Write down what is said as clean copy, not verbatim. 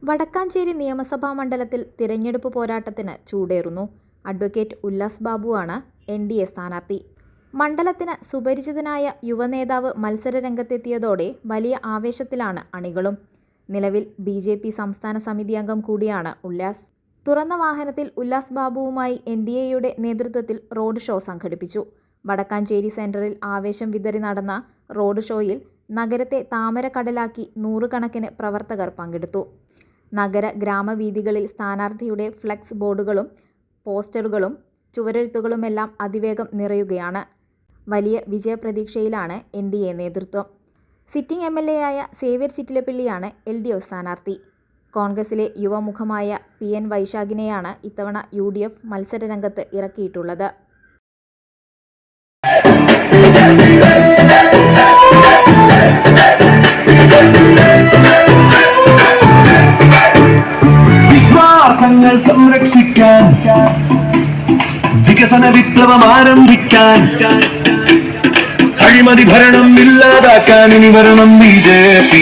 വടക്കാഞ്ചേരി നിയമസഭാ മണ്ഡലത്തിൽ തിരഞ്ഞെടുപ്പ് പോരാട്ടത്തിന് ചൂടേറുന്നു. അഡ്വക്കേറ്റ് ഉല്ലാസ് ബാബുവാണ് NDA സ്ഥാനാർത്ഥി. മണ്ഡലത്തിന് സുപരിചിതനായ യുവനേതാവ് മത്സരരംഗത്തെത്തിയതോടെ വലിയ ആവേശത്തിലാണ് അണികളും. നിലവിൽ BJP സംസ്ഥാന സമിതി അംഗം കൂടിയാണ് ഉല്ലാസ്. തുറന്ന വാഹനത്തിൽ ഉല്ലാസ് ബാബുവുമായി NDAയുടെ നേതൃത്വത്തിൽ റോഡ് ഷോ സംഘടിപ്പിച്ചു. വടക്കാഞ്ചേരി സെന്ററിൽ ആവേശം വിതറി നടന്ന റോഡ് ഷോയിൽ നഗരത്തെ താമരക്കടലാക്കി നൂറുകണക്കിന് പ്രവർത്തകർ പങ്കെടുത്തു. നഗര ഗ്രാമവീഥികളിൽ സ്ഥാനാർത്ഥിയുടെ ഫ്ലെക്സ് ബോർഡുകളും പോസ്റ്ററുകളും ചുവരെഴുത്തുകളുമെല്ലാം അതിവേഗം നിറയുകയാണ്. വലിയ വിജയപ്രതീക്ഷയിലാണ് NDA നേതൃത്വം. സിറ്റിംഗ് MLA ആയ സേവ്യർ ചിറ്റിലപ്പിള്ളിയാണ് LDF സ്ഥാനാർത്ഥി. കോൺഗ്രസിലെ യുവമുഖമായ PN വൈശാഖിനെയാണ് ഇത്തവണ UDF മത്സരരംഗത്ത് ഇറക്കിയിട്ടുള്ളത്. വിശ്വാസങ്ങൾ സംരക്ഷിക്കാൻ, വികസന വിപ്ലവം ആരംഭിക്കാൻ, അഴിമതി ഭരണം ഇല്ലാതാക്കാൻ ഇനി വരണം BJP.